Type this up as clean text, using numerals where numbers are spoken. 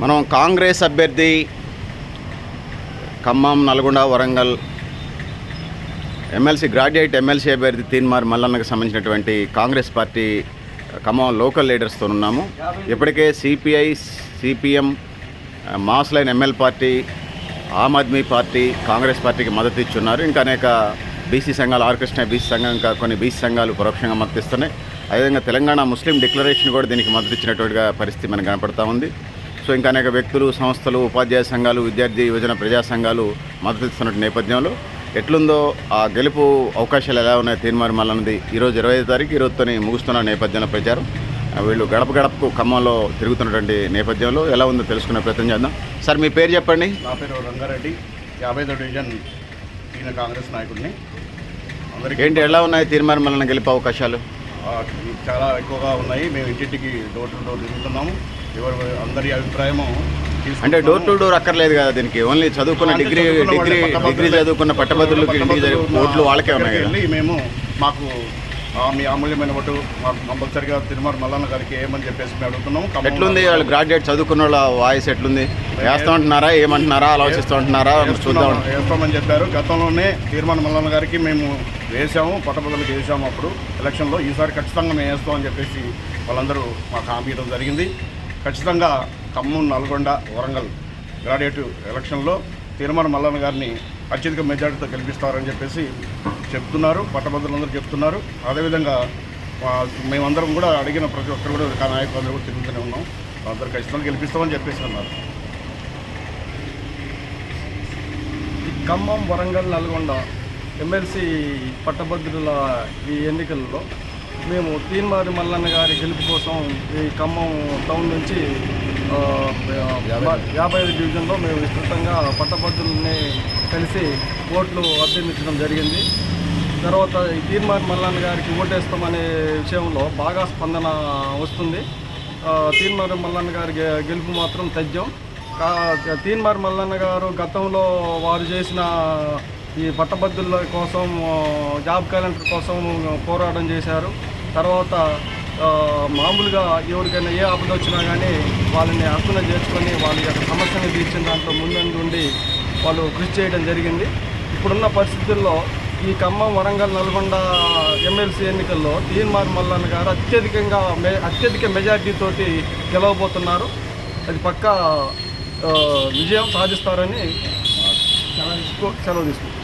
మనం కాంగ్రెస్ అభ్యర్థి Khammam, Nalgonda, Warangal graduate MLC అభ్యర్థి తీన్మార్ మల్లన్నకు సంబంధించినటువంటి కాంగ్రెస్ పార్టీ ఖమ్మం లోకల్ లీడర్స్తో ఉన్నాము. ఇప్పటికే CPI, CPM, mass line ML party, Aam Aadmi party Congress పార్టీకి మద్దతు ఇచ్చున్నారు. ఇంకా అనేక బీసీ సంఘాలు, ఆర్కెస్ట్రా బీసీ సంఘం, ఇంకా కొన్ని బీసీ సంఘాలు పరోక్షంగా మద్దతిస్తున్నాయి. అదేవిధంగా తెలంగాణ ముస్లిం డిక్లరేషన్ కూడా దీనికి మద్దతు ఇచ్చినట్టుగా పరిస్థితి మనకు కనపడతా ఉంది. సో ఇంకా అనేక వ్యక్తులు, సంస్థలు, ఉపాధ్యాయ సంఘాలు, విద్యార్థి యువజన ప్రజా సంఘాలు మద్దతు ఇస్తున్న నేపథ్యంలో ఎట్లుందో ఆ గెలుపు అవకాశాలు ఎలా ఉన్నాయి తీన్మార్ మల్లన్నది ఈరోజు 25వ తారీఖు ఈరోజుతోనే ముగుస్తున్న నేపథ్యంలో ప్రచారం వీళ్ళు గడప గడపకు ఖమ్మంలో తిరుగుతున్నటువంటి నేపథ్యంలో ఎలా ఉందో తెలుసుకునే ప్రయత్నం చేద్దాం. సార్ మీ పేరు చెప్పండి. నా పేరు రంగారెడ్డి, 50వ డివిజన్ ఈయన కాంగ్రెస్ నాయకుడిని. ఏంటి ఎలా ఉన్నాయి తీన్మార్ మల్లన్న గెలుపు అవకాశాలు? చాలా ఎక్కువగా ఉన్నాయి. మేము ఇంటింటికి డోర్ టు డోర్ తిరుగుతున్నాము. అందరి అభిప్రాయము అంటే డోర్ టు డోర్ అక్కర్లేదు కదా, దీనికి ఓన్లీ చదువుకున్న డిగ్రీ చదువుకున్న పట్టభద్రులకి ఓట్లు వాళ్ళకే ఉన్నాయి కదా. మేము మాకు మీ అమూల్యమైన ఓటు మాకు కంపల్సరిగా తీన్మార్ మల్లన్న గారికి ఏమని చెప్పేసి మేము అడుగుతున్నాము. ఎట్లుంది వాళ్ళు గ్రాడ్యుయేట్ చదువుకున్న వాళ్ళ వాయిస్ ఎట్లుంది? వేస్తూ ఉంటున్నారా, ఏమంటున్నారా, ఆలోచిస్తూ ఉంటున్నారా? వేస్తామని చెప్పారు. గతంలోనే తీన్మార్ మల్లన్న గారికి మేము వేసాము, పట్టభద్రులకు వేసాము అప్పుడు ఎలక్షన్లో. ఈసారి ఖచ్చితంగా మేము వేస్తామని చెప్పేసి వాళ్ళందరూ మాకు హామీ ఇవ్వడం జరిగింది. ఖచ్చితంగా ఖమ్మం, నల్గొండ, వరంగల్ గ్రాడ్యుయేట్ ఎలక్షన్లో తీన్మార్ మల్లన్న గారిని అత్యధిక మెజార్టీతో గెలిపిస్తారని చెప్పేసి చెప్తున్నారు, పట్టభద్రులందరూ చెప్తున్నారు. అదేవిధంగా మేమందరం కూడా అడిగిన ప్రతి ఒక్కరు కూడా నాయకులందరూ కూడా తిరుగుతూనే ఉన్నాం. అందరూ ఖచ్చితంగా గెలిపిస్తామని చెప్పేసి అన్నారు. ఖమ్మం, వరంగల్, నల్గొండ ఎమ్మెల్సీ పట్టభద్రుల ఈ ఎన్నికల్లో మేము తీన్మార్ మల్లన్న గారి గెలుపు కోసం ఈ ఖమ్మం టౌన్ నుంచి 55వ డివిజన్లో మేము విస్తృతంగా పట్టభద్రులని కలిసి ఓట్లు అభ్యర్థించడం జరిగింది. తర్వాత ఈ తీన్మార్ మల్లన్న గారికి ఓటేస్తామనే విషయంలో బాగా స్పందన వస్తుంది. తీన్మార్ మల్లన్న గారి గెలుపు మాత్రం తథ్యం. తీన్మార్ మల్లన్న గారు గతంలో వారు చేసిన ఈ పట్టభద్రుల కోసం, జాబ్ క్యాలెండర్ కోసం పోరాటం చేశారు. తర్వాత మామూలుగా ఎవరికైనా ఏ ఆపద వచ్చినా కానీ వాళ్ళని హక్కున చేర్చుకొని వాళ్ళ యొక్క సమస్యను తీర్చిన దాంట్లో ముందుండి వాళ్ళు కృషి చేయడం జరిగింది. ఇప్పుడున్న పరిస్థితుల్లో ఈ ఖమ్మం, వరంగల్, నల్గొండ ఎమ్మెల్సీ ఎన్నికల్లో తీన్మార్ మల్లన్న గారు అత్యధిక మెజార్టీతోటి గెలవబోతున్నారు. అది పక్కా విజయం సాధిస్తారని సెలవు తీసుకుంటారు.